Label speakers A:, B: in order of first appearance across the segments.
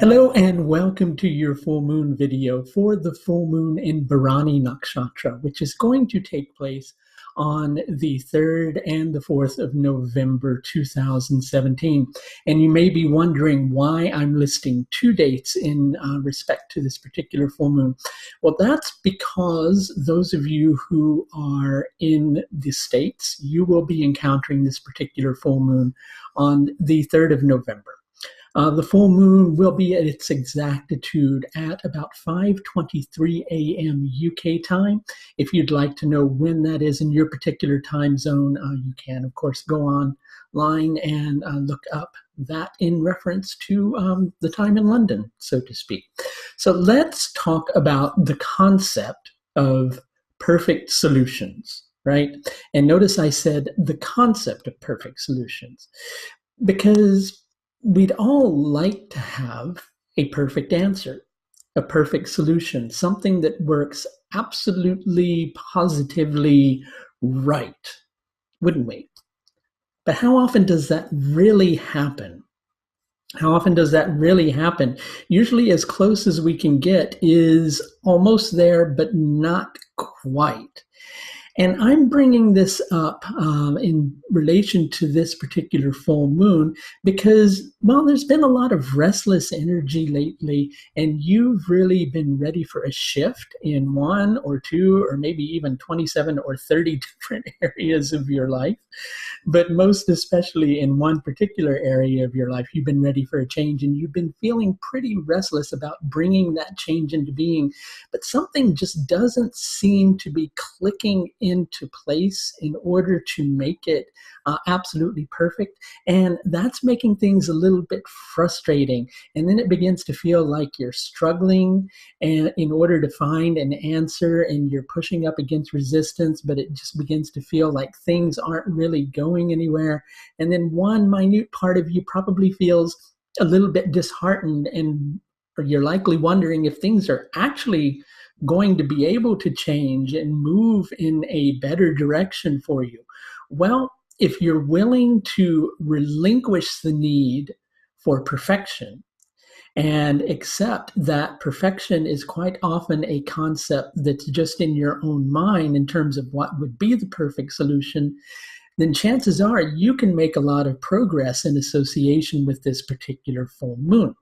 A: Hello and welcome to your full moon video for the full moon in Bharani Nakshatra, which is going to take place on the 3rd and the 4th of November 2017. And you may be wondering why I'm listing two dates in respect to this particular full moon. Well, that's because those of you who are in the States, you will be encountering this particular full moon on the 3rd of November. The full moon will be at its exactitude at about 5:23 a.m. UK time. If you'd like to know when that is in your particular time zone, you can, of course, go online and look up that in reference to the time in London, so to speak. So let's talk about the concept of perfect solutions, right? And notice I said the concept of perfect solutions, because we'd all like to have a perfect answer, a perfect solution, something that works absolutely, positively right, wouldn't we? But how often does that really happen? How often does that really happen? Usually as close as we can get is almost there, but not quite. And I'm bringing this up in relation to this particular full moon because, well, there's been a lot of restless energy lately, and you've really been ready for a shift in one or two or maybe even 27 or 30 different areas of your life. But most especially in one particular area of your life, you've been ready for a change, and you've been feeling pretty restless about bringing that change into being. But something just doesn't seem to be clicking into place in order to make it absolutely perfect. And that's making things a little bit frustrating. And then it begins to feel like you're struggling and in order to find an answer, and you're pushing up against resistance, but it just begins to feel like things aren't really going anywhere. And then one minute part of you probably feels a little bit disheartened, and or you're likely wondering if things are actually going to be able to change and move in a better direction for you. Well, if you're willing to relinquish the need for perfection and accept that perfection is quite often a concept that's just in your own mind in terms of what would be the perfect solution, then chances are you can make a lot of progress in association with this particular full moon.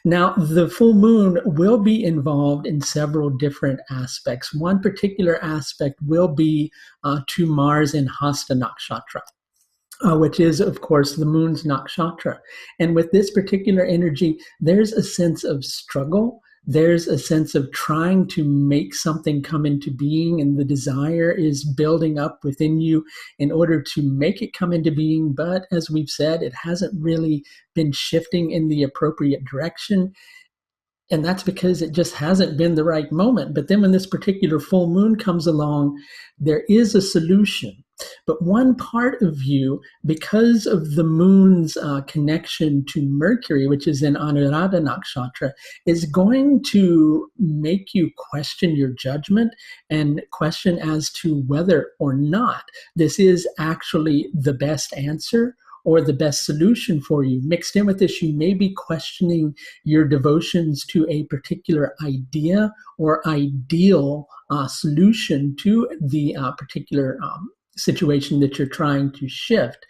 A: Now, the full moon will be involved in several different aspects. One particular aspect will be to Mars in Hasta Nakshatra, which is, of course, the moon's nakshatra. And with this particular energy, there's a sense of struggle. There's a sense of trying to make something come into being, and the desire is building up within you in order to make it come into being. But as we've said, it hasn't really been shifting in the appropriate direction. And that's because it just hasn't been the right moment. But then when this particular full moon comes along, there is a solution. But one part of you, because of the moon's connection to Mercury, which is in Ashadha Nakshatra, is going to make you question your judgment and question as to whether or not this is actually the best answer or the best solution for you. Mixed in with this, you may be questioning your devotions to a particular idea or ideal solution to the particular situation that you're trying to shift.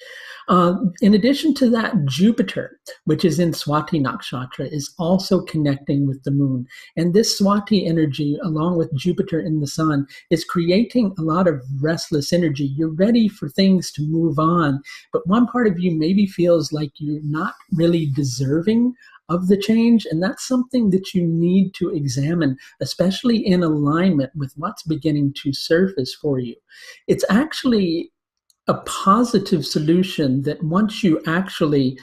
A: In addition to that, Jupiter, which is in Swati Nakshatra, is also connecting with the moon. And this Swati energy, along with Jupiter in the sun, is creating a lot of restless energy. You're ready for things to move on, but one part of you maybe feels like you're not really deserving of the change, and that's something that you need to examine, especially in alignment with what's beginning to surface for you. It's actually a positive solution that once you actually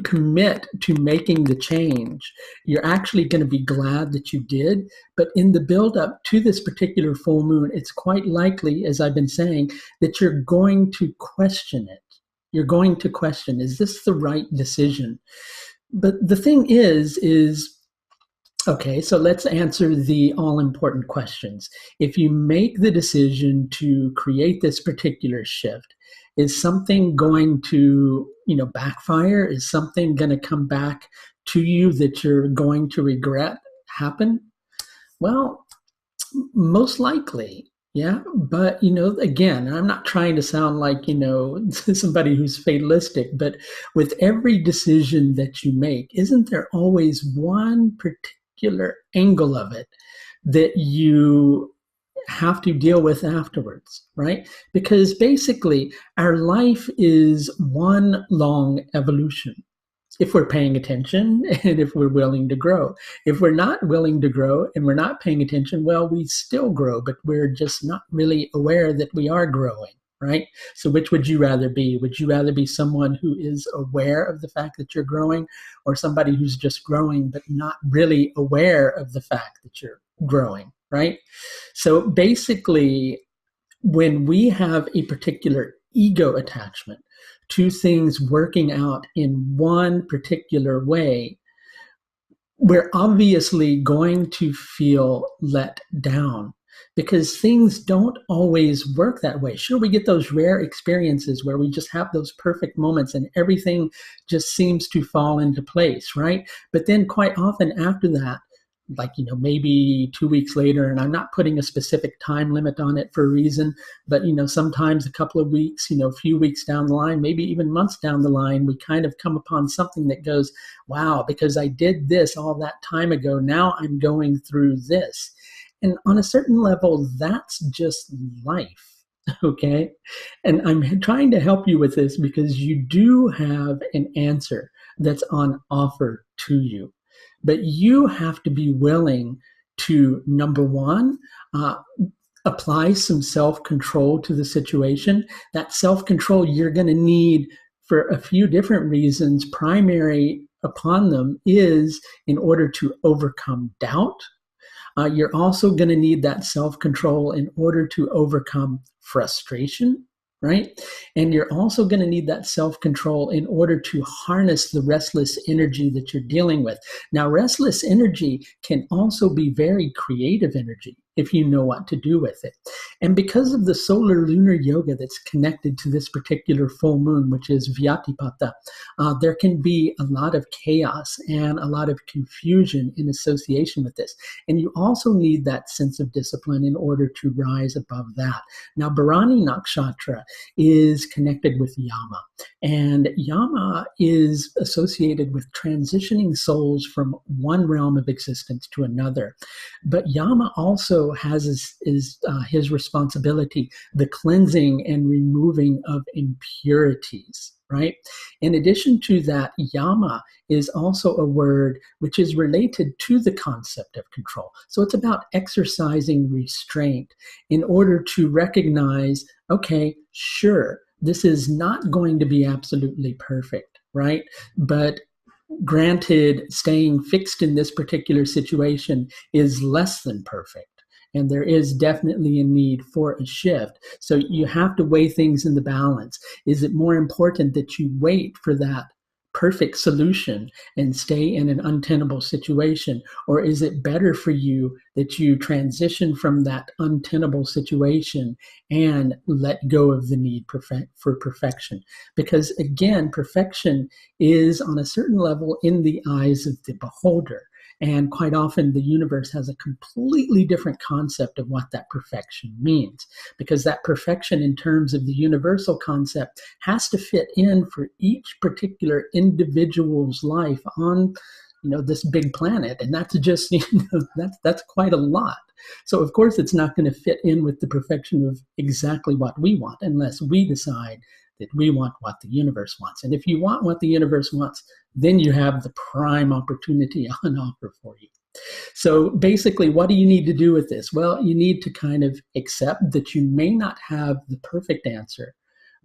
A: commit to making the change, you're actually going to be glad that you did. But in the build-up to this particular full moon, it's quite likely, as I've been saying, that you're going to question it. You're going to question, is this the right decision? But the thing is, okay, so let's answer the all-important questions. If you make the decision to create this particular shift, is something going to, backfire? Is something going to come back to you that you're going to regret happen? Well, most likely, yeah. But, again, I'm not trying to sound like, somebody who's fatalistic, but with every decision that you make, isn't there always one particular angle of it that you have to deal with afterwards, right? Because basically, our life is one long evolution if we're paying attention and if we're willing to grow. If we're not willing to grow and we're not paying attention, well, we still grow, but we're just not really aware that we are growing, right? So which would you rather be? Would you rather be someone who is aware of the fact that you're growing, or somebody who's just growing but not really aware of the fact that you're growing, right? So basically, when we have a particular ego attachment to things working out in one particular way, we're obviously going to feel let down because things don't always work that way. Sure, we get those rare experiences where we just have those perfect moments and everything just seems to fall into place, right? But then quite often after that, like, maybe 2 weeks later, and I'm not putting a specific time limit on it for a reason, but, sometimes a couple of weeks, a few weeks down the line, maybe even months down the line, we kind of come upon something that goes, wow, because I did this all that time ago, now I'm going through this. And on a certain level, that's just life. Okay. And I'm trying to help you with this because you do have an answer that's on offer to you. But you have to be willing to, number one, apply some self-control to the situation. That self-control you're going to need for a few different reasons. Primary upon them is in order to overcome doubt. You're also going to need that self-control in order to overcome frustration, right? And you're also going to need that self-control in order to harness the restless energy that you're dealing with. Now, restless energy can also be very creative energy if you know what to do with it. And because of the solar lunar yoga that's connected to this particular full moon, which is Vyatipata, there can be a lot of chaos and a lot of confusion in association with this. And you also need that sense of discipline in order to rise above that. Now, Bharani Nakshatra is connected with Yama, and Yama is associated with transitioning souls from one realm of existence to another. But Yama also has his responsibility the cleansing and removing of impurities, right? In addition to that, Yama is also a word which is related to the concept of control. So it's about exercising restraint in order to recognize, okay, sure, this is not going to be absolutely perfect, right? But granted, staying fixed in this particular situation is less than perfect. And there is definitely a need for a shift. So you have to weigh things in the balance. Is it more important that you wait for that perfect solution and stay in an untenable situation? Or is it better for you that you transition from that untenable situation and let go of the need for perfection? Because again, perfection is on a certain level in the eyes of the beholder. And quite often the universe has a completely different concept of what that perfection means, because that perfection in terms of the universal concept has to fit in for each particular individual's life on, this big planet. And that's just, that's quite a lot. So of course it's not going to fit in with the perfection of exactly what we want unless we decide that we want what the universe wants. And if you want what the universe wants, then you have the prime opportunity on offer for you. So basically, what do you need to do with this? Well, you need to kind of accept that you may not have the perfect answer,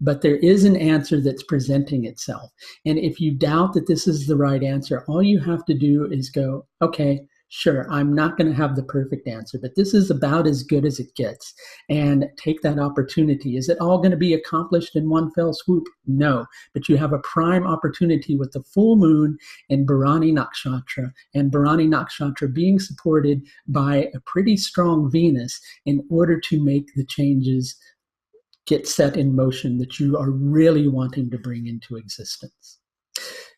A: but there is an answer that's presenting itself. And if you doubt that this is the right answer, all you have to do is go, okay, sure, I'm not going to have the perfect answer, but this is about as good as it gets, and take that opportunity. Is it all going to be accomplished in one fell swoop? No, but you have a prime opportunity with the full moon in Bharani Nakshatra, and Bharani Nakshatra being supported by a pretty strong Venus in order to make the changes get set in motion that you are really wanting to bring into existence.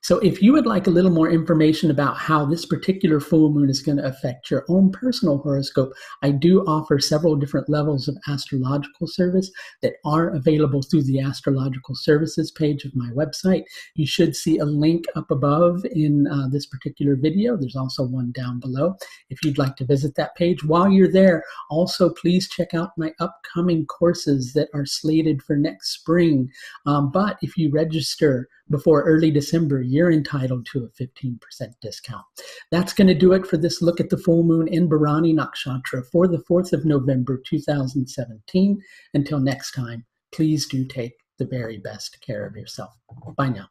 A: So if you would like a little more information about how this particular full moon is going to affect your own personal horoscope, I do offer several different levels of astrological service that are available through the Astrological Services page of my website. You should see a link up above in this particular video. There's also one down below if you'd like to visit that page. While you're there, also please check out my upcoming courses that are slated for next spring. But if you register before early December, you're entitled to a 15% discount. That's going to do it for this look at the full moon in Bharani Nakshatra for the 4th of November, 2017. Until next time, please do take the very best care of yourself. Bye now.